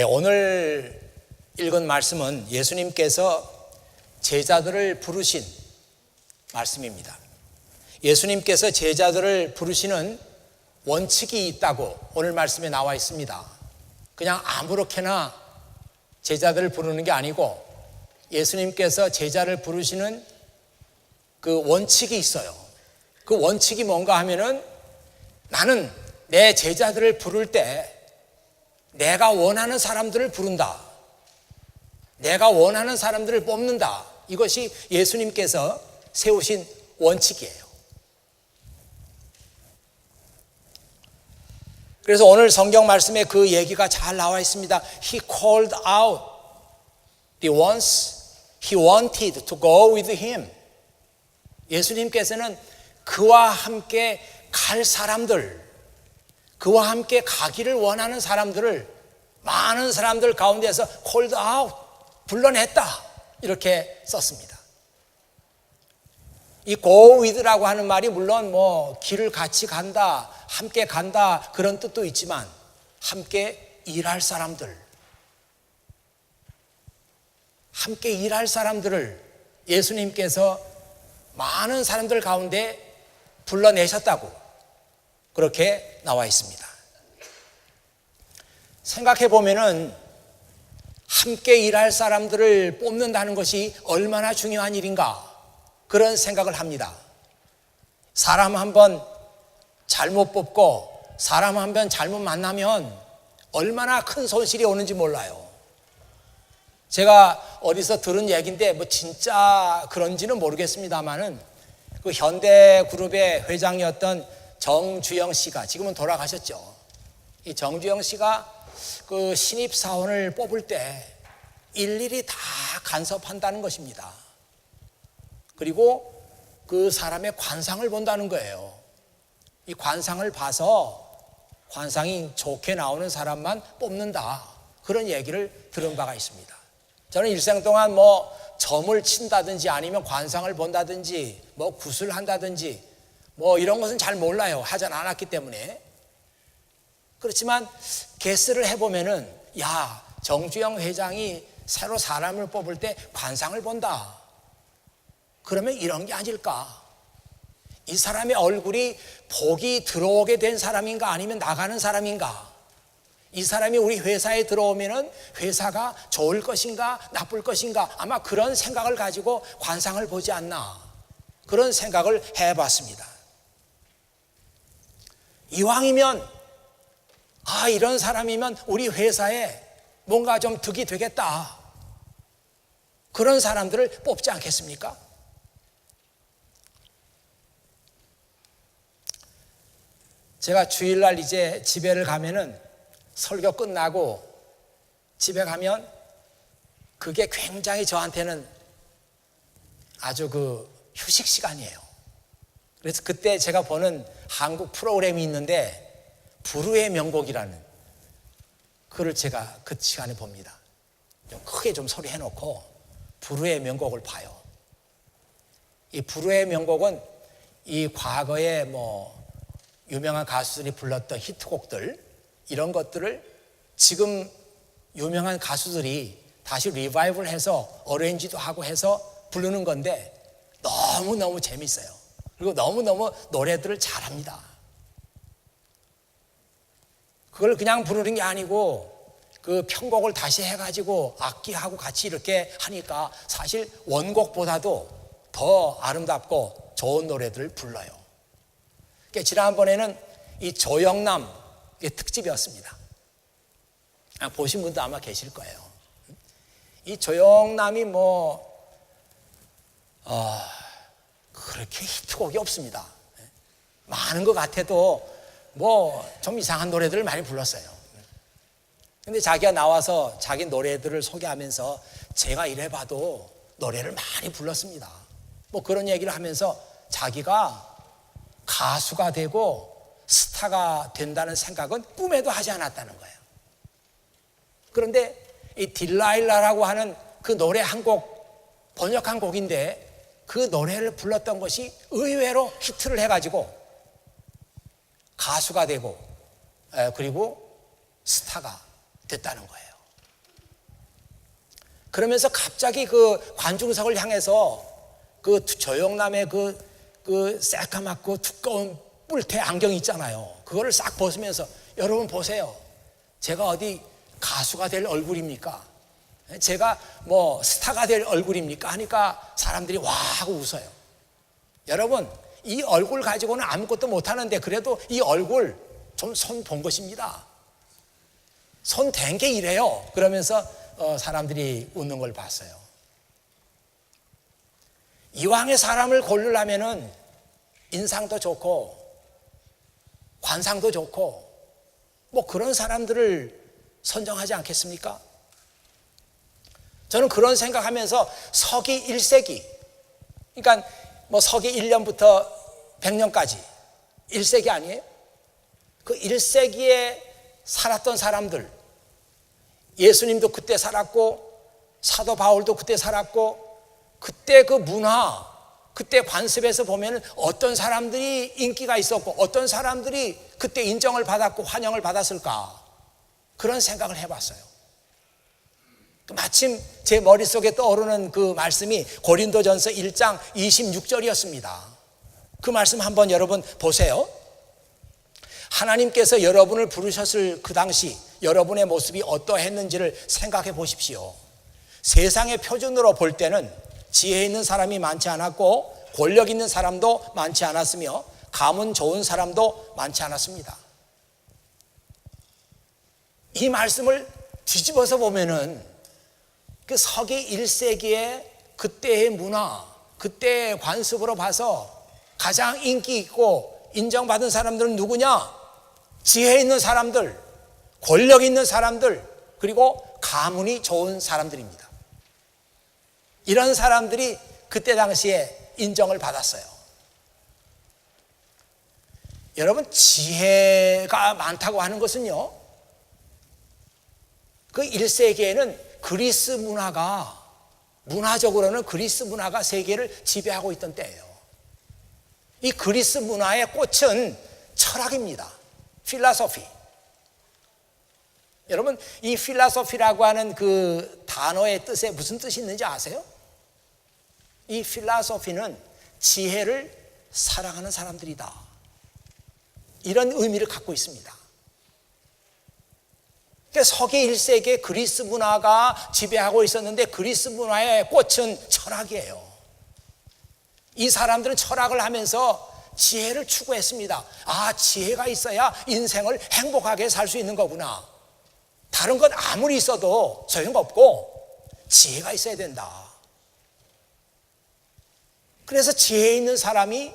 오늘 읽은 말씀은 예수님께서 제자들을 부르신 말씀입니다. 예수님께서 제자들을 부르시는 원칙이 있다고 오늘 말씀에 나와 있습니다. 그냥 아무렇게나 제자들을 부르는 게 아니고 예수님께서 제자를 부르시는 그 원칙이 있어요. 그 원칙이 뭔가 하면은 나는 내 제자들을 부를 때 내가 원하는 사람들을 부른다. 내가 원하는 사람들을 뽑는다. 이것이 예수님께서 세우신 원칙이에요. 그래서 오늘 성경 말씀에 그 얘기가 잘 나와 있습니다. He called out the ones he wanted to go with him. 예수님께서는 그와 함께 갈 사람들, 그와 함께 가기를 원하는 사람들을 많은 사람들 가운데서 called out, 불러냈다. 이렇게 썼습니다. 이 go with라고 하는 말이 물론 길을 같이 간다, 함께 간다 그런 뜻도 있지만 함께 일할 사람들, 함께 일할 사람들을 예수님께서 많은 사람들 가운데 불러내셨다고 그렇게 나와 있습니다. 생각해 보면은 함께 일할 사람들을 뽑는다는 것이 얼마나 중요한 일인가 그런 생각을 합니다. 사람 한번 잘못 뽑고 사람 한번 잘못 만나면 얼마나 큰 손실이 오는지 몰라요. 제가 어디서 들은 얘기인데 진짜 그런지는 모르겠습니다만은 그 현대그룹의 회장이었던 정주영 씨가 지금은 돌아가셨죠. 이 정주영 씨가 그 신입사원을 뽑을 때 일일이 다 간섭한다는 것입니다. 그리고 그 사람의 관상을 본다는 거예요. 이 관상을 봐서 관상이 좋게 나오는 사람만 뽑는다. 그런 얘기를 들은 바가 있습니다. 저는 일생 동안 점을 친다든지 아니면 관상을 본다든지 굿을 한다든지 이런 것은 잘 몰라요. 하지 않았기 때문에. 그렇지만 게스를 해보면은 정주영 회장이 새로 사람을 뽑을 때 관상을 본다. 그러면 이런 게 아닐까? 이 사람의 얼굴이 복이 들어오게 된 사람인가 아니면 나가는 사람인가? 이 사람이 우리 회사에 들어오면은 회사가 좋을 것인가 나쁠 것인가? 아마 그런 생각을 가지고 관상을 보지 않나? 그런 생각을 해봤습니다. 이왕이면 이런 사람이면 우리 회사에 뭔가 좀 득이 되겠다. 그런 사람들을 뽑지 않겠습니까? 제가 주일날 이제 집에를 가면은 설교 끝나고 집에 가면 그게 굉장히 저한테는 아주 휴식 시간이에요. 그래서 그때 제가 보는 한국 프로그램이 있는데 불후의 명곡이라는 그를 제가 그 시간에 봅니다. 좀 크게 좀 소리 해놓고 불후의 명곡을 봐요. 이 불후의 명곡은 이 과거에 유명한 가수들이 불렀던 히트곡들 이런 것들을 지금 유명한 가수들이 다시 리바이벌 해서 어레인지도 하고 해서 부르는 건데 너무너무 재밌어요. 그리고 너무너무 노래들을 잘합니다. 그걸 그냥 부르는 게 아니고 그 편곡을 다시 해가지고 악기하고 같이 이렇게 하니까 사실 원곡보다도 더 아름답고 좋은 노래들을 불러요. 그러니까 지난번에는 이 조영남 특집이었습니다. 보신 분도 아마 계실 거예요. 이 조영남이 그렇게 히트곡이 없습니다. 많은 것 같아도 좀 이상한 노래들을 많이 불렀어요. 근데 자기가 나와서 자기 노래들을 소개하면서 제가 이래봐도 노래를 많이 불렀습니다. 그런 얘기를 하면서 자기가 가수가 되고 스타가 된다는 생각은 꿈에도 하지 않았다는 거예요. 그런데 이 딜라일라라고 하는 그 노래 한 곡, 번역한 곡인데 그 노래를 불렀던 것이 의외로 히트를 해가지고 가수가 되고 그리고 스타가 됐다는 거예요. 그러면서 갑자기 그 관중석을 향해서 그 조영남의 그 새까맣고 두꺼운 뿔테 안경 있잖아요. 그거를 싹 벗으면서 여러분 보세요. 제가 어디 가수가 될 얼굴입니까? 제가 뭐 스타가 될 얼굴입니까? 하니까 사람들이 와 하고 웃어요. 여러분, 이 얼굴 가지고는 아무것도 못하는데 그래도 이 얼굴 좀 손 본 것입니다. 손 댄 게 이래요. 그러면서 사람들이 웃는 걸 봤어요. 이왕에 사람을 고르려면은 인상도 좋고 관상도 좋고 뭐 그런 사람들을 선정하지 않겠습니까? 저는 그런 생각하면서 서기 1세기, 그러니까 뭐 서기 1년부터 100년까지 1세기 아니에요? 그 1세기에 살았던 사람들, 예수님도 그때 살았고 사도 바울도 그때 살았고, 그때 그 문화, 그때 관습에서 보면 어떤 사람들이 인기가 있었고 어떤 사람들이 그때 인정을 받았고 환영을 받았을까, 그런 생각을 해봤어요. 마침 제 머릿속에 떠오르는 그 말씀이 고린도전서 1장 26절이었습니다. 그 말씀 한번 여러분 보세요. 하나님께서 여러분을 부르셨을 그 당시 여러분의 모습이 어떠했는지를 생각해 보십시오. 세상의 표준으로 볼 때는 지혜 있는 사람이 많지 않았고 권력 있는 사람도 많지 않았으며 가문 좋은 사람도 많지 않았습니다. 이 말씀을 뒤집어서 보면은 그 서기 1세기의 그때의 문화, 그때의 관습으로 봐서 가장 인기 있고 인정받은 사람들은 누구냐? 지혜 있는 사람들, 권력 있는 사람들, 그리고 가문이 좋은 사람들입니다. 이런 사람들이 그때 당시에 인정을 받았어요. 여러분, 지혜가 많다고 하는 것은요, 그 1세기에는 그리스 문화가, 문화적으로는 그리스 문화가 세계를 지배하고 있던 때예요. 이 그리스 문화의 꽃은 철학입니다. 필라소피. 여러분, 이 필라소피라고 하는 그 단어의 뜻에 무슨 뜻이 있는지 아세요? 이 필라소피는 지혜를 사랑하는 사람들이다, 이런 의미를 갖고 있습니다. 서기 1세기에 그리스 문화가 지배하고 있었는데 그리스 문화의 꽃은 철학이에요. 이 사람들은 철학을 하면서 지혜를 추구했습니다. 아, 지혜가 있어야 인생을 행복하게 살 수 있는 거구나. 다른 건 아무리 있어도 소용없고 지혜가 있어야 된다. 그래서 지혜 있는 사람이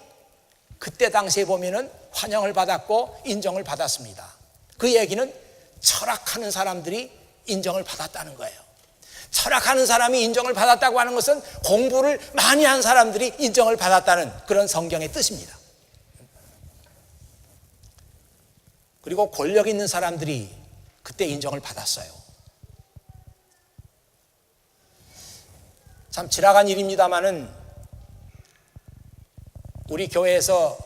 그때 당시에 보면은 환영을 받았고 인정을 받았습니다. 그 얘기는 철학하는 사람들이 인정을 받았다는 거예요. 철학하는 사람이 인정을 받았다고 하는 것은 공부를 많이 한 사람들이 인정을 받았다는 그런 성경의 뜻입니다. 그리고 권력 있는 사람들이 그때 인정을 받았어요. 참 지나간 일입니다마는 우리 교회에서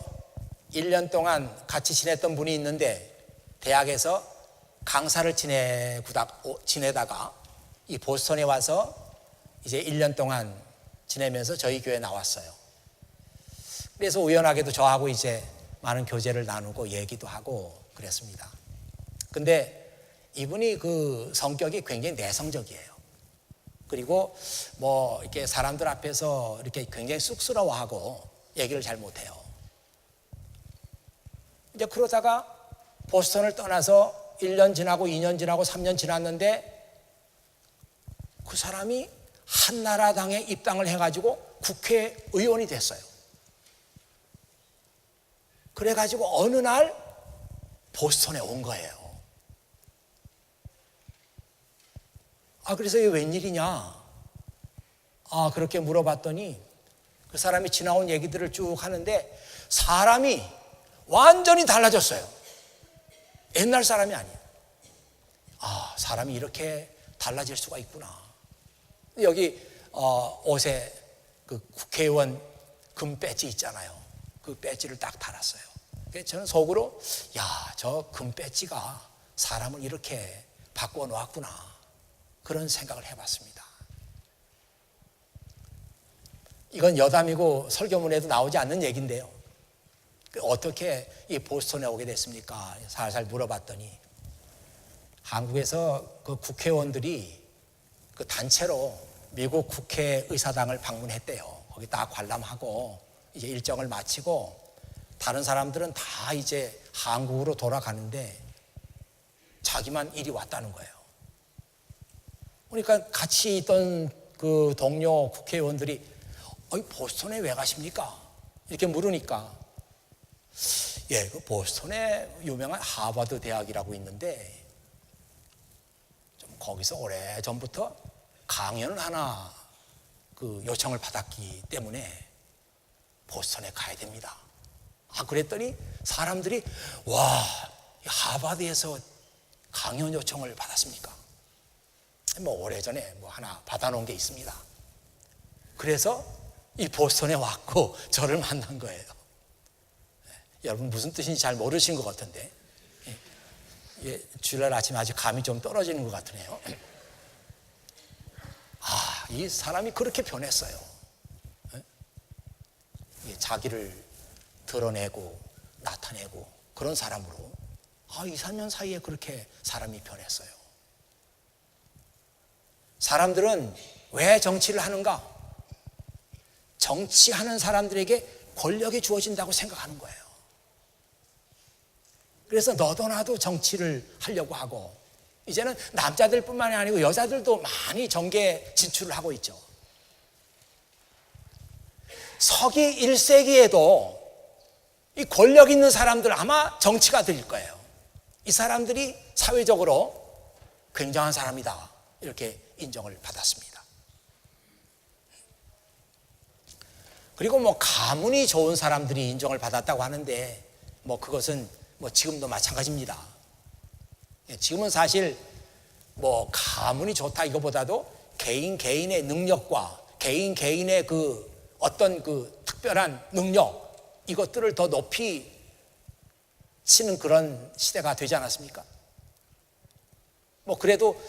1년 동안 같이 지냈던 분이 있는데 대학에서 강사를 지내다가 이 보스턴에 와서 이제 1년 동안 지내면서 저희 교회에 나왔어요. 그래서 우연하게도 저하고 이제 많은 교제를 나누고 얘기도 하고 그랬습니다. 근데 이분이 그 성격이 굉장히 내성적이에요. 그리고 뭐 이렇게 사람들 앞에서 이렇게 굉장히 쑥스러워하고 얘기를 잘 못해요. 이제 그러다가 보스턴을 떠나서 1년 지나고 2년 지나고 3년 지났는데 그 사람이 한나라당에 입당을 해가지고 국회의원이 됐어요. 그래가지고 어느 날 보스턴에 온 거예요. 아, 그래서 이게 웬일이냐? 아, 그렇게 물어봤더니 그 사람이 지나온 얘기들을 쭉 하는데 사람이 완전히 달라졌어요. 옛날 사람이 아니에요. 아, 사람이 이렇게 달라질 수가 있구나. 여기 옷에 그 국회의원 금 배지 있잖아요. 그 배지를 딱 달았어요. 그래서 저는 속으로 야, 저 금 배지가 사람을 이렇게 바꿔 놓았구나, 그런 생각을 해봤습니다. 이건 여담이고 설교문에도 나오지 않는 얘기인데요. 어떻게 이 보스턴에 오게 됐습니까? 살살 물어봤더니 한국에서 그 국회의원들이 그 단체로 미국 국회의사당을 방문했대요. 거기 다 관람하고 이제 일정을 마치고 다른 사람들은 다 이제 한국으로 돌아가는데 자기만 이리 왔다는 거예요. 그러니까 같이 있던 그 동료 국회의원들이 보스턴에 왜 가십니까? 이렇게 물으니까 예, 그 보스턴에 유명한 하버드 대학이라고 있는데 좀 거기서 오래 전부터 강연을 하나 그 요청을 받았기 때문에 보스턴에 가야 됩니다. 그랬더니 사람들이 와, 하버드에서 강연 요청을 받았습니까? 뭐 오래전에 뭐 하나 받아놓은 게 있습니다. 그래서 이 보스턴에 왔고 저를 만난 거예요. 여러분 무슨 뜻인지 잘 모르신 것 같은데 주일날 아침에 아직 감이 좀 떨어지는 것 같으네요. 이 사람이 그렇게 변했어요. 자기를 드러내고 나타내고 그런 사람으로 2, 3년 사이에 그렇게 사람이 변했어요. 사람들은 왜 정치를 하는가? 정치하는 사람들에게 권력이 주어진다고 생각하는 거예요. 그래서 너도 나도 정치를 하려고 하고 이제는 남자들뿐만이 아니고 여자들도 많이 정계에 진출을 하고 있죠. 서기 1세기에도 이 권력 있는 사람들 아마 정치가 될 거예요. 이 사람들이 사회적으로 굉장한 사람이다 이렇게 인정을 받았습니다. 그리고 뭐 가문이 좋은 사람들이 인정을 받았다고 하는데 뭐 그것은 뭐 지금도 마찬가지입니다. 지금은 사실 뭐 가문이 좋다 이거보다도 개인의 능력과 개인의 그 어떤 그 특별한 능력 이것들을 더 높이 치는 그런 시대가 되지 않았습니까? 뭐 그래도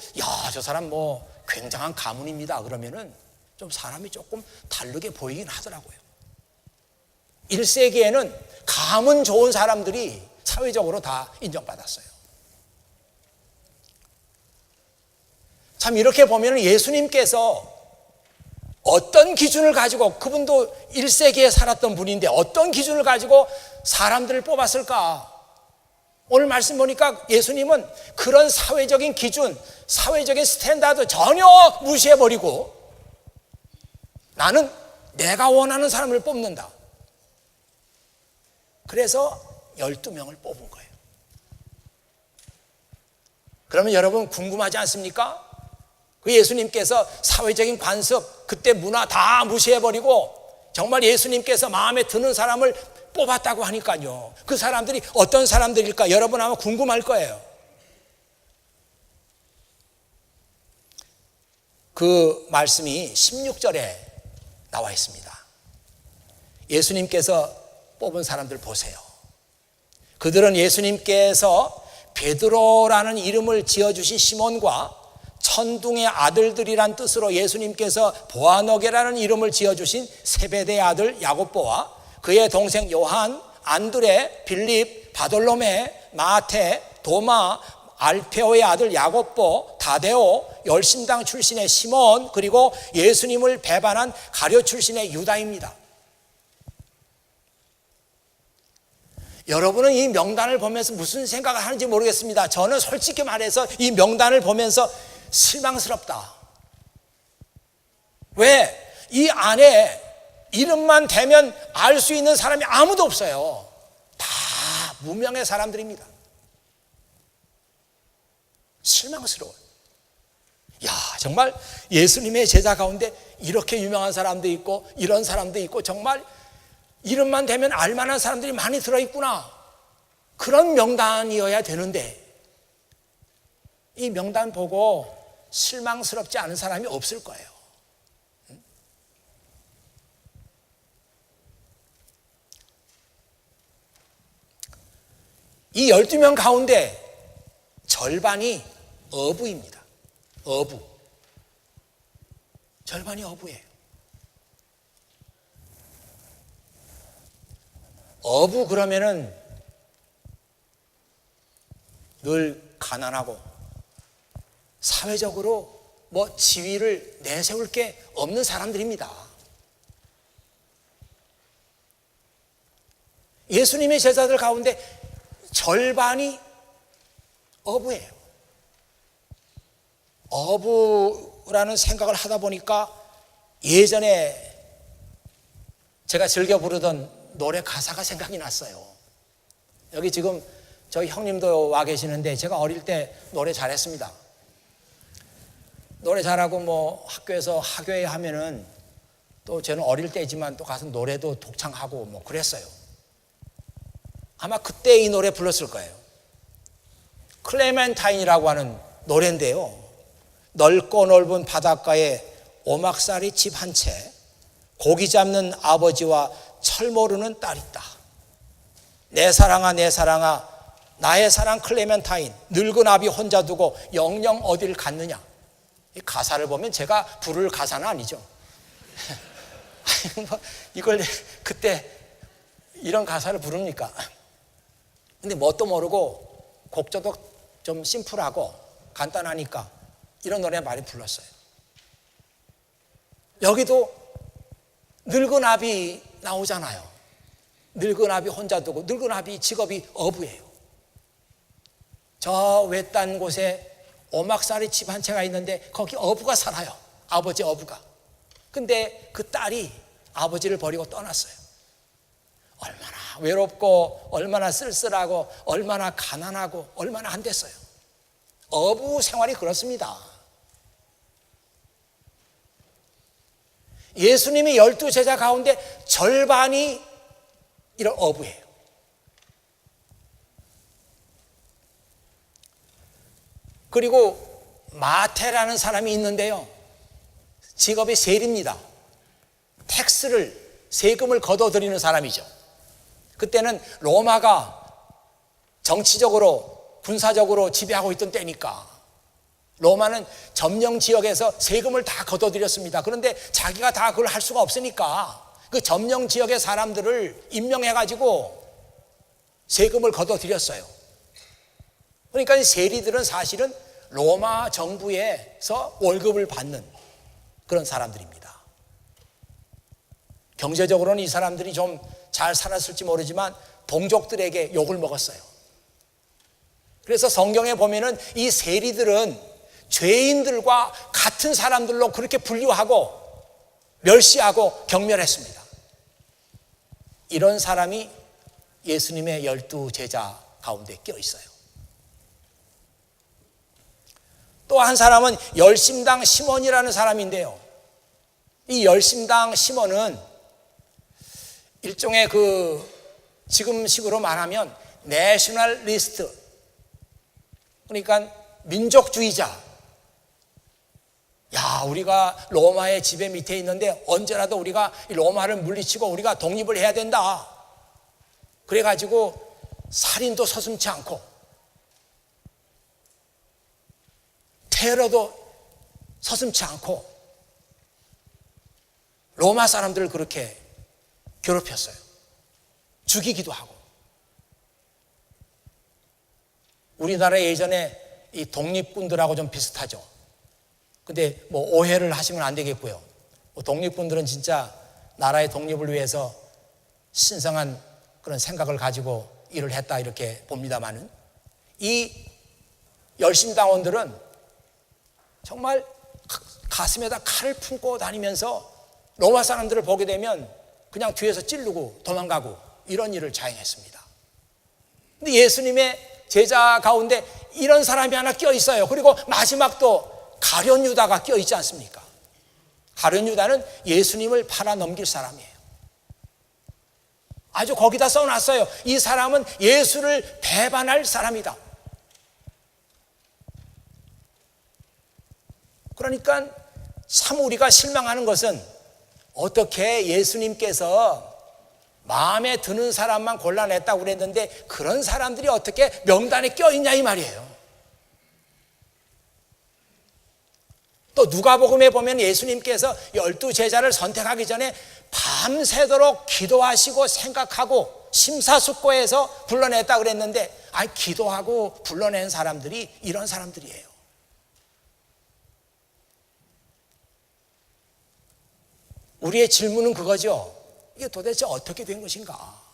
저 사람 뭐 굉장한 가문입니다 그러면은 좀 사람이 조금 다르게 보이긴 하더라고요. 1세기에는 가문 좋은 사람들이 사회적으로 다 인정받았어요. 참 이렇게 보면 예수님께서 어떤 기준을 가지고 그분도 1세기에 살았던 분인데 어떤 기준을 가지고 사람들을 뽑았을까? 오늘 말씀 보니까 예수님은 그런 사회적인 기준, 사회적인 스탠다드 전혀 무시해버리고 나는 내가 원하는 사람을 뽑는다. 그래서 12명을 뽑은 거예요. 그러면 여러분 궁금하지 않습니까? 그 예수님께서 사회적인 관습, 그때 문화 다 무시해버리고 정말 예수님께서 마음에 드는 사람을 뽑았다고 하니까요. 그 사람들이 어떤 사람들일까? 여러분 아마 궁금할 거예요. 그 말씀이 16절에 나와 있습니다. 예수님께서 뽑은 사람들 보세요. 그들은 예수님께서 베드로라는 이름을 지어주신 시몬과 천둥의 아들들이란 뜻으로 예수님께서 보아너게라는 이름을 지어주신 세베대의 아들 야고보와 그의 동생 요한, 안드레, 빌립, 바돌로메, 마테, 도마, 알페오의 아들 야고보, 다데오, 열심당 출신의 시몬, 그리고 예수님을 배반한 가룟 출신의 유다입니다. 여러분은 이 명단을 보면서 무슨 생각을 하는지 모르겠습니다. 저는 솔직히 말해서 이 명단을 보면서 실망스럽다. 왜? 이 안에 이름만 대면 알 수 있는 사람이 아무도 없어요. 다 무명의 사람들입니다. 실망스러워요. 정말 예수님의 제자 가운데 이렇게 유명한 사람도 있고 이런 사람도 있고 정말 이름만 대면 알만한 사람들이 많이 들어있구나. 그런 명단이어야 되는데 이 명단 보고 실망스럽지 않은 사람이 없을 거예요. 이 12명 가운데 절반이 어부입니다. 어부. 절반이 어부예요. 어부 그러면은 늘 가난하고 사회적으로 뭐 지위를 내세울 게 없는 사람들입니다. 예수님의 제자들 가운데 절반이 어부예요. 어부라는 생각을 하다 보니까 예전에 제가 즐겨 부르던 노래 가사가 생각이 났어요. 여기 지금 저희 형님도 와 계시는데 제가 어릴 때 노래 잘했습니다. 노래 잘하고 뭐 학교에서 학교회 하면은 또 저는 어릴 때지만 또 가서 노래도 독창하고 뭐 그랬어요. 아마 그때 이 노래 불렀을 거예요. 클레멘타인이라고 하는 노래인데요. 넓고 넓은 바닷가에 오막살이 집 한 채, 고기 잡는 아버지와 철 모르는 딸 있다. 내 사랑아 내 사랑아 나의 사랑 클레멘타인, 늙은 아비 혼자 두고 영영 어딜 갔느냐. 이 가사를 보면 제가 부를 가사는 아니죠. 이걸 그때 이런 가사를 부릅니까? 근데 뭣도 모르고 곡조도 좀 심플하고 간단하니까 이런 노래 많이 불렀어요. 여기도 늙은 아비 나오잖아요. 늙은 아비 혼자 두고, 늙은 아비 직업이 어부예요. 저 외딴 곳에 오막살이 집 한 채가 있는데 거기 어부가 살아요. 아버지 어부가. 근데 그 딸이 아버지를 버리고 떠났어요. 얼마나 외롭고 얼마나 쓸쓸하고 얼마나 가난하고 얼마나 안 됐어요. 어부 생활이 그렇습니다. 예수님이 12제자 가운데 절반이 이런 어부예요. 그리고 마태라는 사람이 있는데요. 직업이 세리입니다. 세금을 걷어들이는 사람이죠. 그때는 로마가 정치적으로 군사적으로 지배하고 있던 때니까 로마는 점령 지역에서 세금을 다 걷어들였습니다. 그런데 자기가 다 그걸 할 수가 없으니까 그 점령 지역의 사람들을 임명해가지고 세금을 걷어들였어요. 그러니까 세리들은 사실은 로마 정부에서 월급을 받는 그런 사람들입니다. 경제적으로는 이 사람들이 좀 잘 살았을지 모르지만 동족들에게 욕을 먹었어요. 그래서 성경에 보면은 이 세리들은 죄인들과 같은 사람들로 그렇게 분류하고 멸시하고 경멸했습니다. 이런 사람이 예수님의 12제자 가운데 껴 있어요. 또 한 사람은 열심당 시몬이라는 사람인데요. 이 열심당 시몬은 일종의 지금식으로 말하면 내셔널리스트, 그러니까 민족주의자. 야, 우리가 로마의 지배 밑에 있는데 언제라도 우리가 로마를 물리치고 우리가 독립을 해야 된다. 그래가지고 살인도 서슴지 않고 테러도 서슴지 않고 로마 사람들을 그렇게 괴롭혔어요. 죽이기도 하고. 우리나라 예전에 이 독립군들하고 좀 비슷하죠. 근데 뭐 오해를 하시면 안 되겠고요. 독립군들은 진짜 나라의 독립을 위해서 신성한 그런 생각을 가지고 일을 했다 이렇게 봅니다만은 이 열심당원들은 정말 가슴에다 칼을 품고 다니면서 로마 사람들을 보게 되면 그냥 뒤에서 찌르고 도망가고 이런 일을 자행했습니다. 근데 예수님의 제자 가운데 이런 사람이 하나 껴 있어요. 그리고 마지막 또 가룟 유다가 껴 있지 않습니까? 가룟 유다는 예수님을 팔아 넘길 사람이에요. 아주 거기다 써놨어요. 이 사람은 예수를 배반할 사람이다. 그러니까 참 우리가 실망하는 것은 어떻게 예수님께서 마음에 드는 사람만 골라냈다고 그랬는데 그런 사람들이 어떻게 명단에 껴있냐 이 말이에요. 또 누가복음에 보면 예수님께서 12제자를 선택하기 전에 밤새도록 기도하시고 생각하고 심사숙고해서 불러냈다 그랬는데, 아니 기도하고 불러낸 사람들이 이런 사람들이에요. 우리의 질문은 그거죠. 이게 도대체 어떻게 된 것인가?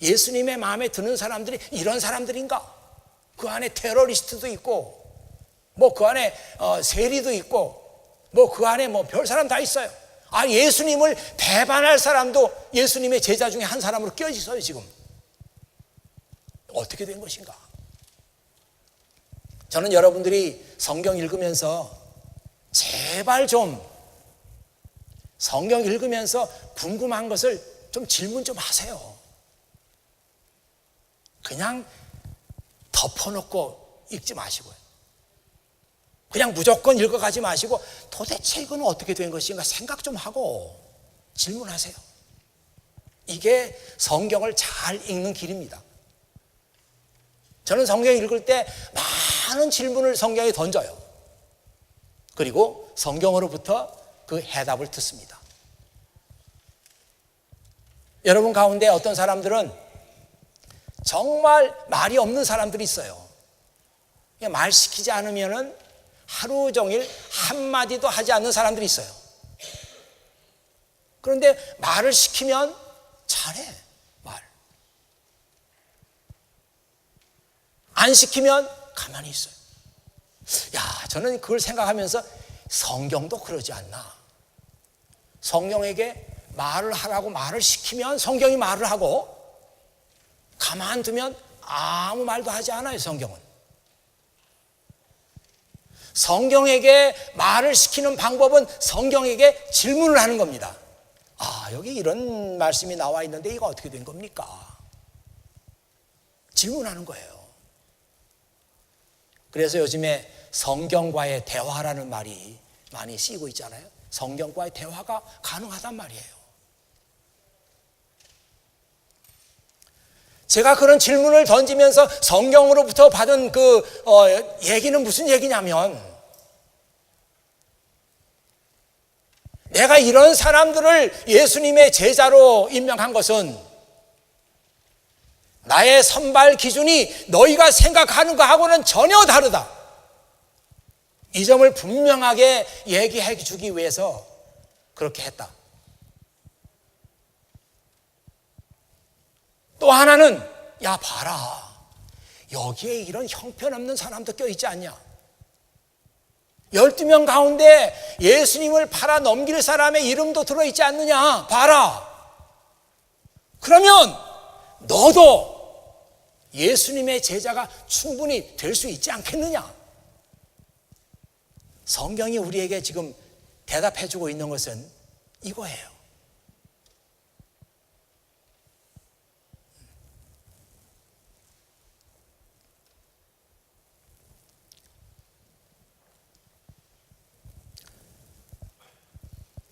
예수님의 마음에 드는 사람들이 이런 사람들인가? 그 안에 테러리스트도 있고, 뭐 그 안에 세리도 있고, 뭐 그 안에 뭐 별 사람 다 있어요. 아, 예수님을 배반할 사람도 예수님의 제자 중에 한 사람으로 껴져 있어요. 지금 어떻게 된 것인가? 저는 여러분들이 성경 읽으면서 제발 좀 성경 읽으면서 궁금한 것을 좀 질문 좀 하세요. 그냥 덮어놓고 읽지 마시고요. 그냥 무조건 읽어가지 마시고 도대체 이건 어떻게 된 것인가 생각 좀 하고 질문하세요. 이게 성경을 잘 읽는 길입니다. 저는 성경 읽을 때 많은 질문을 성경에 던져요. 그리고 성경으로부터 그 해답을 듣습니다. 여러분 가운데 어떤 사람들은 정말 말이 없는 사람들이 있어요. 말 시키지 않으면은 하루 종일 한마디도 하지 않는 사람들이 있어요. 그런데 말을 시키면 잘해, 말. 안 시키면 가만히 있어요. 야, 저는 그걸 생각하면서 성경도 그러지 않나. 성경에게 말을 하라고 말을 시키면 성경이 말을 하고, 가만두면 아무 말도 하지 않아요. 성경은. 성경에게 말을 시키는 방법은 성경에게 질문을 하는 겁니다. 아, 여기 이런 말씀이 나와 있는데 이거 어떻게 된 겁니까? 질문하는 거예요. 그래서 요즘에 성경과의 대화라는 말이 많이 쓰이고 있잖아요. 성경과의 대화가 가능하단 말이에요. 제가 그런 질문을 던지면서 성경으로부터 받은 얘기는 무슨 얘기냐면, 내가 이런 사람들을 예수님의 제자로 임명한 것은 나의 선발 기준이 너희가 생각하는 것하고는 전혀 다르다. 이 점을 분명하게 얘기해 주기 위해서 그렇게 했다. 또 하나는, 야 봐라, 여기에 이런 형편없는 사람도 껴있지 않냐? 12명 가운데 예수님을 팔아 넘길 사람의 이름도 들어있지 않느냐? 봐라. 그러면 너도 예수님의 제자가 충분히 될 수 있지 않겠느냐? 성경이 우리에게 지금 대답해 주고 있는 것은 이거예요.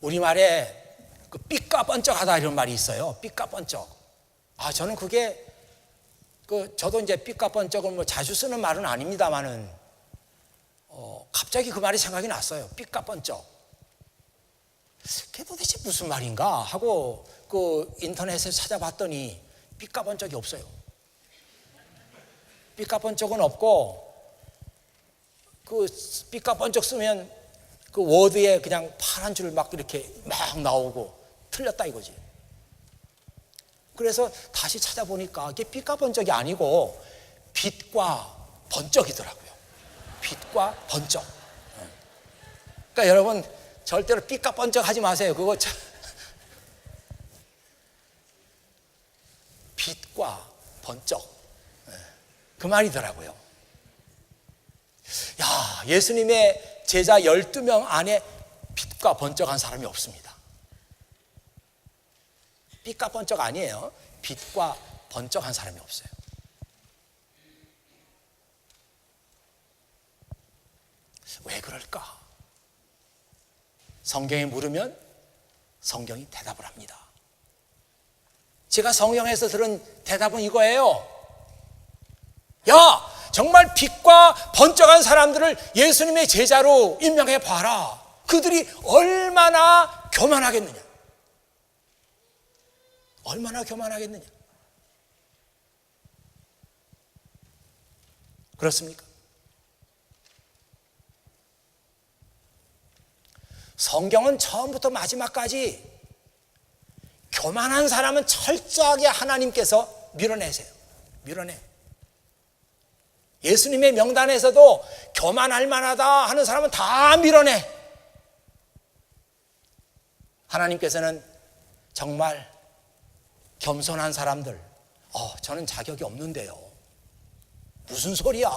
우리말에 그 삐까번쩍하다 이런 말이 있어요. 삐까번쩍. 아, 저는 그게 저도 이제 삐까번쩍을 뭐 자주 쓰는 말은 아닙니다만은 갑자기 그 말이 생각이 났어요. 삐까번쩍. 그게 도대체 무슨 말인가 하고 그 인터넷에 찾아봤더니 삐까번쩍이 없어요. 삐까번쩍은 없고, 그 삐까번쩍 쓰면 그 워드에 그냥 파란 줄 막 이렇게 막 나오고 틀렸다 이거지. 그래서 다시 찾아보니까 이게 삐까번쩍이 아니고 빛과 번쩍이더라고요. 빛과 번쩍. 그러니까 여러분 절대로 삐까번쩍 하지 마세요. 그거 참. 빛과 번쩍. 그 말이더라고요. 야, 예수님의 제자 12명 안에 빛과 번쩍한 사람이 없습니다. 삐까번쩍 아니에요. 빛과 번쩍한 사람이 없어요. 왜 그럴까? 성경에 물으면 성경이 대답을 합니다. 제가 성경에서 들은 대답은 이거예요. 야, 정말 빛과 번쩍한 사람들을 예수님의 제자로 임명해 봐라. 그들이 얼마나 교만하겠느냐. 얼마나 교만하겠느냐. 그렇습니까? 성경은 처음부터 마지막까지 교만한 사람은 철저하게 하나님께서 밀어내세요. 밀어내. 예수님의 명단에서도 교만할 만하다 하는 사람은 다 밀어내. 하나님께서는 정말 겸손한 사람들, 저는 자격이 없는데요. 무슨 소리야?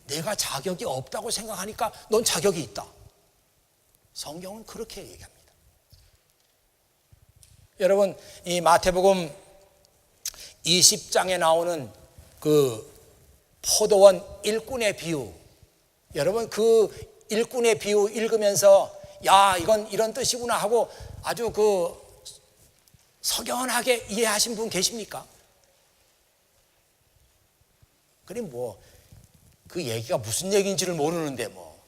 내가 자격이 없다고 생각하니까 넌 자격이 있다. 성경은 그렇게 얘기합니다. 여러분, 이 마태복음 20장에 나오는 그 포도원 일꾼의 비유, 여러분 그 일꾼의 비유 읽으면서 야, 이건 이런 뜻이구나 하고 아주 그 석연하게 이해하신 분 계십니까? 그럼 뭐 그 얘기가 무슨 얘기인지를 모르는데 뭐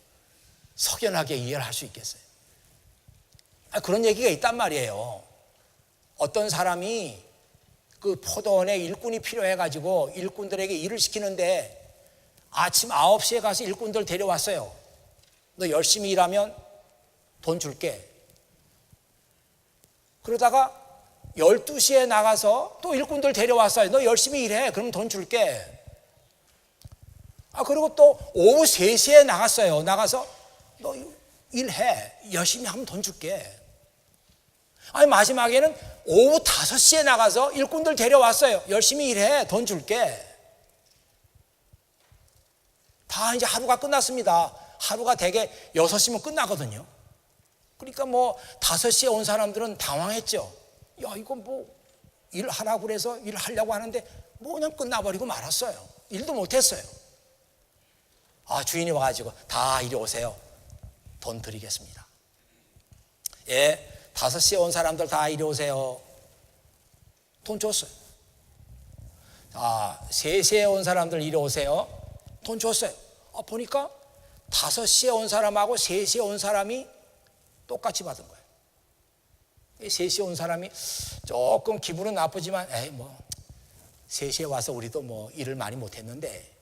석연하게 이해를 할 수 있겠어요? 그런 얘기가 있단 말이에요. 어떤 사람이 그 포도원에 일꾼이 필요해가지고 일꾼들에게 일을 시키는데 아침 9시에 가서 일꾼들 데려왔어요. 너 열심히 일하면 돈 줄게. 그러다가 12시에 나가서 또 일꾼들 데려왔어요. 너 열심히 일해. 그럼 돈 줄게. 그리고 또 오후 3시에 나갔어요. 나가서 너 일해. 열심히 하면 돈 줄게. 마지막에는 오후 5시에 나가서 일꾼들 데려왔어요. 열심히 일해. 돈 줄게. 다 이제 하루가 끝났습니다. 하루가 대개 6시면 끝나거든요. 그러니까 뭐 5시에 온 사람들은 당황했죠. 야, 이거 뭐 일하라고 그래서 일하려고 하는데 뭐 그냥 끝나버리고 말았어요. 일도 못했어요. 주인이 와가지고 다 이리 오세요. 돈 드리겠습니다. 예, 5시에 온 사람들 다 이리 오세요. 돈 줬어요. 3시에 온 사람들 이리 오세요. 돈 줬어요. 보니까 5시에 온 사람하고 3시에 온 사람이 똑같이 받은 거예요. 3시에 온 사람이 조금 기분은 나쁘지만 뭐 3시에 와서 우리도 뭐 일을 많이 못했는데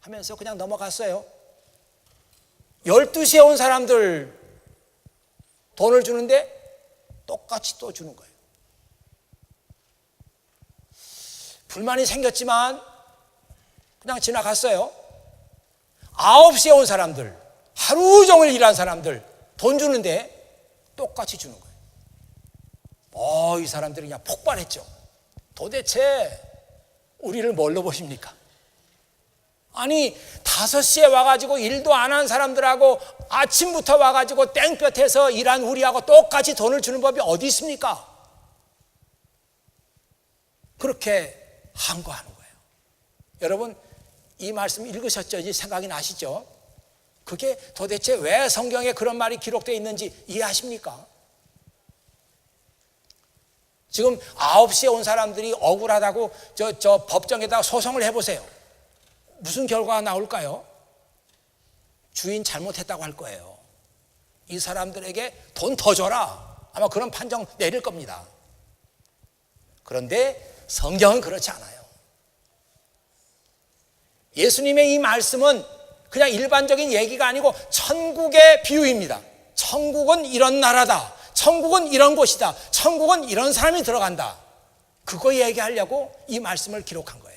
하면서 그냥 넘어갔어요. 12시에 온 사람들 돈을 주는데 똑같이 또 주는 거예요. 불만이 생겼지만 그냥 지나갔어요. 9시에 온 사람들, 하루 종일 일한 사람들 돈 주는데 똑같이 주는 거예요. 이 사람들이 그냥 폭발했죠. 도대체 우리를 뭘로 보십니까? 아니 5시에 와가지고 일도 안 한 사람들하고 아침부터 와가지고 땡볕에서 일한 우리하고 똑같이 돈을 주는 법이 어디 있습니까? 그렇게 항거하는 거예요. 여러분 이 말씀 읽으셨죠? 이제 생각이 나시죠? 그게 도대체 왜 성경에 그런 말이 기록되어 있는지 이해하십니까? 지금 9시에 온 사람들이 억울하다고 저 법정에다가 소송을 해보세요. 무슨 결과가 나올까요? 주인 잘못했다고 할 거예요. 이 사람들에게 돈 더 줘라. 아마 그런 판정 내릴 겁니다. 그런데 성경은 그렇지 않아요. 예수님의 이 말씀은 그냥 일반적인 얘기가 아니고 천국의 비유입니다. 천국은 이런 나라다. 천국은 이런 곳이다. 천국은 이런 사람이 들어간다. 그거 얘기하려고 이 말씀을 기록한 거예요.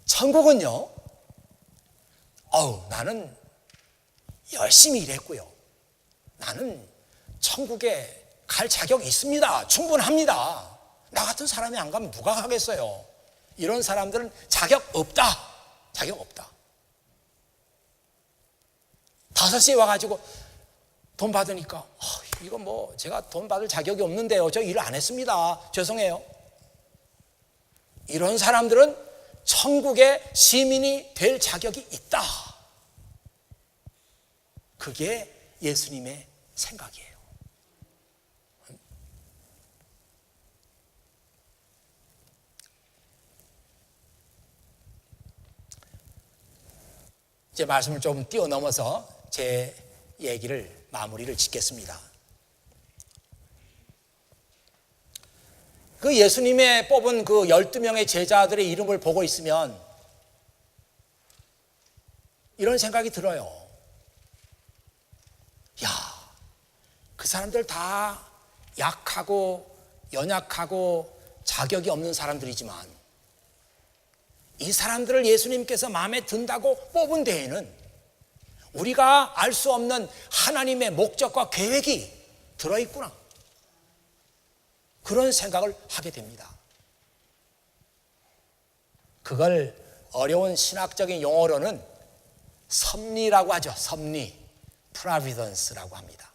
천국은요, 나는 열심히 일했고요. 나는 천국에 갈 자격이 있습니다. 충분합니다. 나 같은 사람이 안 가면 누가 가겠어요? 이런 사람들은 자격 없다. 자격 없다. 5시에 와가지고 돈 받으니까 이거 뭐 제가 돈 받을 자격이 없는데요. 저 일을 안 했습니다. 죄송해요. 이런 사람들은 천국의 시민이 될 자격이 있다. 그게 예수님의 생각이에요. 이제 말씀을 좀 뛰어넘어서 제 얘기를 마무리를 짓겠습니다. 그 예수님의 뽑은 그 12명의 제자들의 이름을 보고 있으면 이런 생각이 들어요. 야, 그 사람들 다 약하고 연약하고 자격이 없는 사람들이지만 이 사람들을 예수님께서 마음에 든다고 뽑은 데에는 우리가 알 수 없는 하나님의 목적과 계획이 들어있구나. 그런 생각을 하게 됩니다. 그걸 어려운 신학적인 용어로는 섭리라고 하죠. 섭리, 프라비던스라고 합니다.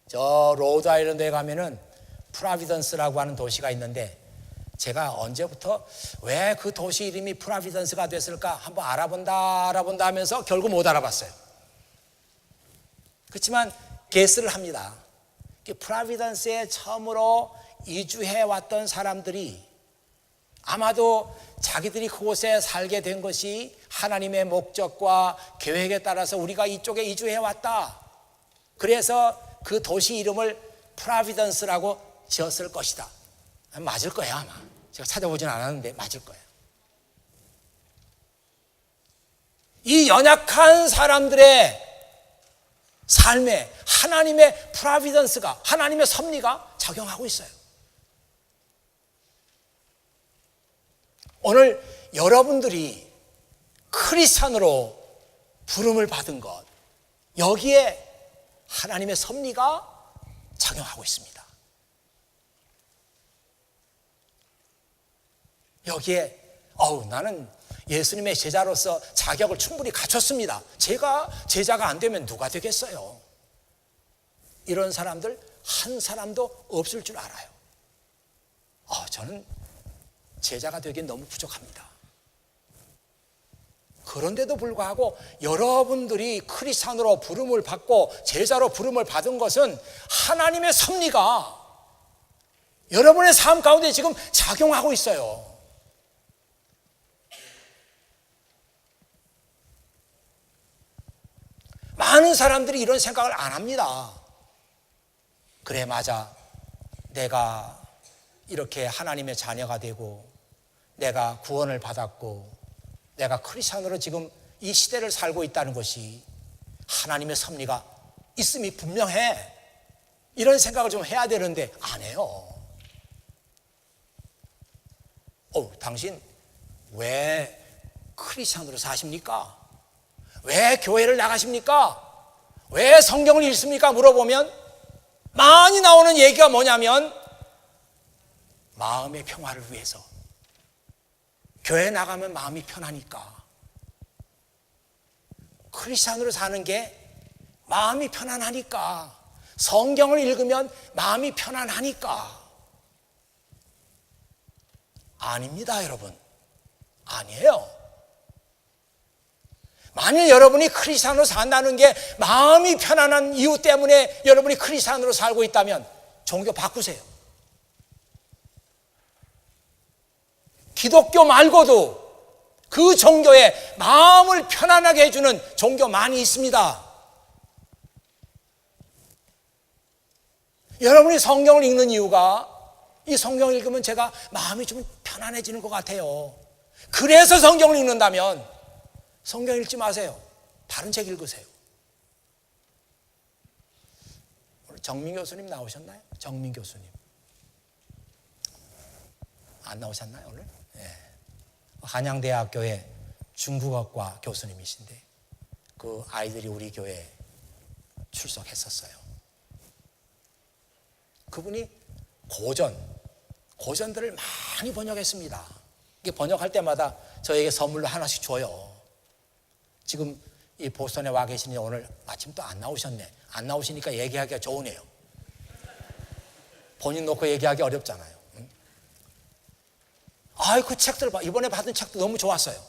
저 로드 아일랜드에 가면은 프라비던스라고 하는 도시가 있는데 제가 언제부터 왜 그 도시 이름이 프라비던스가 됐을까 한번 알아본다 하면서 결국 못 알아봤어요. 그렇지만 게스를 합니다. 프라비던스에 처음으로 이주해 왔던 사람들이 아마도 자기들이 그곳에 살게 된 것이 하나님의 목적과 계획에 따라서 우리가 이쪽에 이주해 왔다. 그래서 그 도시 이름을 프라비던스라고 지었을 것이다. 맞을 거예요, 아마. 제가 찾아보진 않았는데 맞을 거예요. 이 연약한 사람들의 삶에 하나님의 프라비던스가, 하나님의 섭리가 작용하고 있어요. 오늘 여러분들이 크리스찬으로 부름을 받은 것, 여기에 하나님의 섭리가 작용하고 있습니다. 여기에 나는 예수님의 제자로서 자격을 충분히 갖췄습니다. 제가 제자가 안 되면 누가 되겠어요? 이런 사람들 한 사람도 없을 줄 알아요. 저는 제자가 되기엔 너무 부족합니다. 그런데도 불구하고 여러분들이 크리스찬으로 부름을 받고 제자로 부름을 받은 것은 하나님의 섭리가 여러분의 삶 가운데 지금 작용하고 있어요. 많은 사람들이 이런 생각을 안 합니다. 그래, 맞아. 내가 이렇게 하나님의 자녀가 되고 내가 구원을 받았고 내가 크리스찬으로 지금 이 시대를 살고 있다는 것이 하나님의 섭리가 있음이 분명해. 이런 생각을 좀 해야 되는데 안 해요. 당신 왜 크리스찬으로 사십니까? 왜 교회를 나가십니까? 왜 성경을 읽습니까? 물어보면 많이 나오는 얘기가 뭐냐면 마음의 평화를 위해서. 교회 나가면 마음이 편하니까. 크리스찬으로 사는 게 마음이 편안하니까. 성경을 읽으면 마음이 편안하니까. 아닙니다, 여러분. 아니에요. 만일 여러분이 크리스찬으로 산다는 게 마음이 편안한 이유 때문에 여러분이 크리스찬으로 살고 있다면 종교 바꾸세요. 기독교 말고도 그 종교에 마음을 편안하게 해주는 종교 많이 있습니다. 여러분이 성경을 읽는 이유가 이 성경을 읽으면 제가 마음이 좀 편안해지는 것 같아요. 그래서 성경을 읽는다면 성경 읽지 마세요. 다른 책 읽으세요. 오늘 정민 교수님 나오셨나요? 정민 교수님 안 나오셨나요 오늘? 네. 한양대학교의 중국어과 교수님이신데 그 아이들이 우리 교회에 출석했었어요. 그분이 고전들을 많이 번역했습니다. 이게 번역할 때마다 저에게 선물로 하나씩 줘요. 지금 이 보스턴에 와 계시니 오늘 마침 또 안 나오셨네. 안 나오시니까 얘기하기가 좋으네요. 본인 놓고 얘기하기 어렵잖아요. 그 책들 봐. 이번에 받은 책도 너무 좋았어요.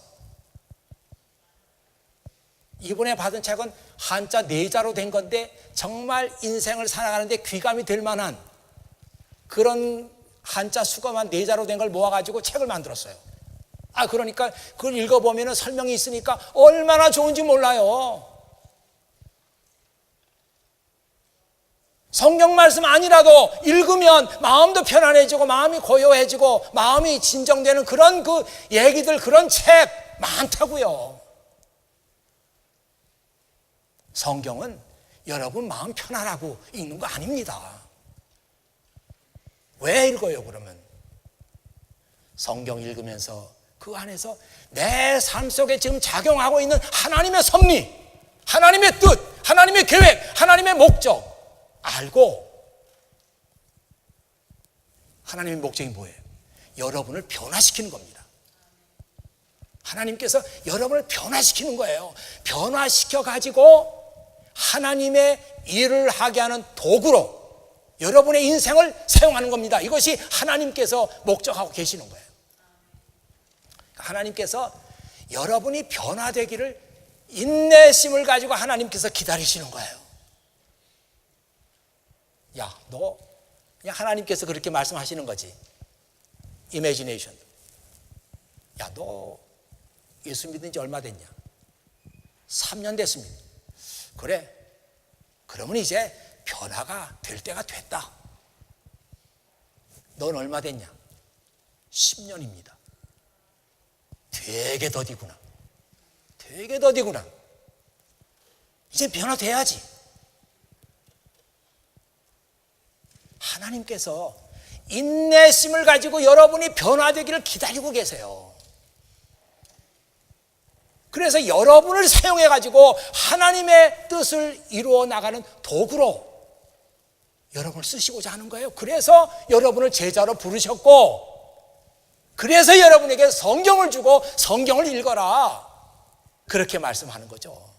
이번에 받은 책은 한자 4자로 된 건데 정말 인생을 살아가는데 귀감이 될 만한 그런 한자 수거만 4자로 된 걸 모아가지고 책을 만들었어요. 그러니까 그걸 읽어보면 설명이 있으니까 얼마나 좋은지 몰라요. 성경 말씀 아니라도 읽으면 마음도 편안해지고 마음이 고요해지고 마음이 진정되는 그런 그 얘기들, 그런 책 많다고요. 성경은 여러분 마음 편안하고 읽는 거 아닙니다. 왜 읽어요 그러면? 성경 읽으면서 그 안에서 내 삶 속에 지금 작용하고 있는 하나님의 섭리, 하나님의 뜻, 하나님의 계획, 하나님의 목적 알고, 하나님의 목적이 뭐예요? 여러분을 변화시키는 겁니다. 하나님께서 여러분을 변화시키는 거예요. 변화시켜 가지고 하나님의 일을 하게 하는 도구로 여러분의 인생을 사용하는 겁니다. 이것이 하나님께서 목적하고 계시는 거예요. 하나님께서 여러분이 변화되기를 인내심을 가지고 하나님께서 기다리시는 거예요. 야, 너 그냥 하나님께서 그렇게 말씀하시는 거지. 이미지네이션. 야, 너 예수 믿은 지 얼마 됐냐? 3년 됐습니다. 그래, 그러면 이제 변화가 될 때가 됐다. 넌 얼마 됐냐? 10년입니다. 되게 더디구나. 되게 더디구나. 이제 변화돼야지. 하나님께서 인내심을 가지고 여러분이 변화되기를 기다리고 계세요. 그래서 여러분을 사용해 가지고 하나님의 뜻을 이루어 나가는 도구로 여러분을 쓰시고자 하는 거예요. 그래서 여러분을 제자로 부르셨고, 그래서 여러분에게 성경을 주고 성경을 읽어라, 그렇게 말씀하는 거죠.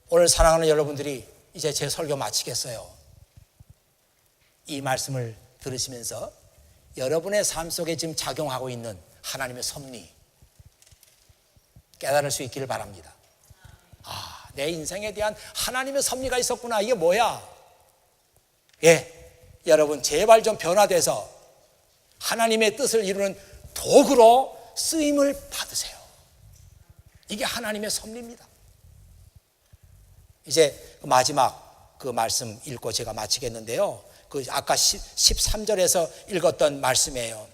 오늘 사랑하는 여러분들이 이제 제 설교 마치겠어요. 이 말씀을 들으시면서 여러분의 삶 속에 지금 작용하고 있는 하나님의 섭리 깨달을 수 있기를 바랍니다. 아, 내 인생에 대한 하나님의 섭리가 있었구나. 이게 뭐야? 예, 여러분 제발 좀 변화돼서 하나님의 뜻을 이루는 도구로 쓰임을 받으세요. 이게 하나님의 섭리입니다. 이제 마지막 그 말씀 읽고 제가 마치겠는데요. 그 아까 13절에서 읽었던 말씀이에요.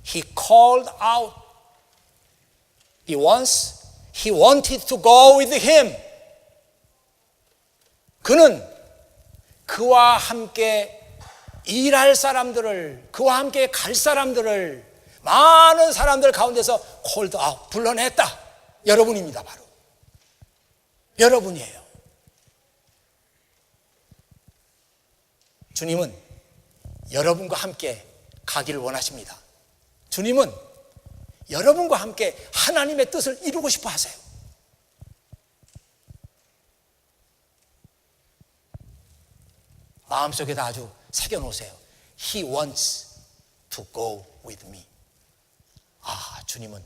He called out the ones he wanted to go with him. 그는 그와 함께 일할 사람들을, 그와 함께 갈 사람들을, 많은 사람들 가운데서 called out, 불러냈다. 여러분입니다. 바로 여러분이에요. 주님은 여러분과 함께 가기를 원하십니다. 주님은 여러분과 함께 하나님의 뜻을 이루고 싶어 하세요. 마음속에다 아주 새겨놓으세요. He wants to go with me. 아, 주님은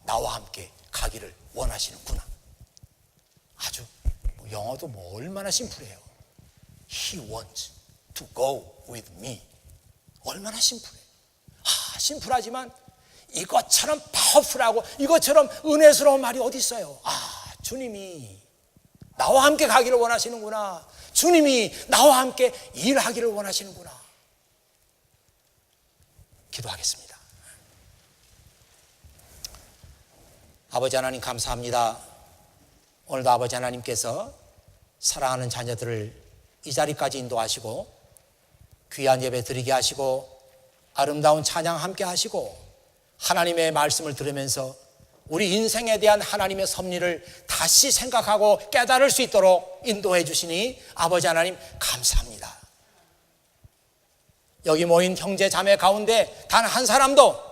나와 함께 가기를 원하시는구나. 아주 영어도 뭐 얼마나 심플해요. He wants to go with me. 얼마나 심플해. 아, 심플하지만 이것처럼 파워풀하고 이것처럼 은혜스러운 말이 어디 있어요. 아, 주님이 나와 함께 가기를 원하시는구나. 주님이 나와 함께 일하기를 원하시는구나. 기도하겠습니다. 아버지 하나님 감사합니다. 오늘도 아버지 하나님께서 사랑하는 자녀들을 이 자리까지 인도하시고 귀한 예배 드리게 하시고 아름다운 찬양 함께 하시고 하나님의 말씀을 들으면서 우리 인생에 대한 하나님의 섭리를 다시 생각하고 깨달을 수 있도록 인도해 주시니 아버지 하나님 감사합니다. 여기 모인 형제 자매 가운데 단 한 사람도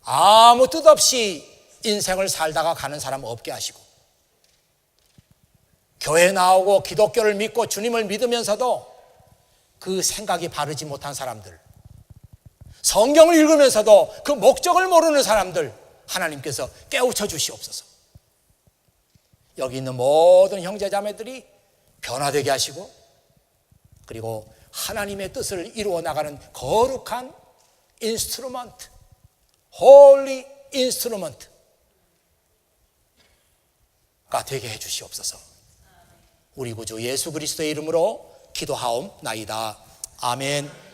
아무 뜻 없이 인생을 살다가 가는 사람 없게 하시고, 교회 나오고 기독교를 믿고 주님을 믿으면서도 그 생각이 바르지 못한 사람들, 성경을 읽으면서도 그 목적을 모르는 사람들 하나님께서 깨우쳐 주시옵소서. 여기 있는 모든 형제자매들이 변화되게 하시고, 그리고 하나님의 뜻을 이루어 나가는 거룩한 인스트루먼트, 홀리 인스트루먼트, 되게 해 주시옵소서. 우리 구주 예수 그리스도의 이름으로 기도하옵나이다. 아멘.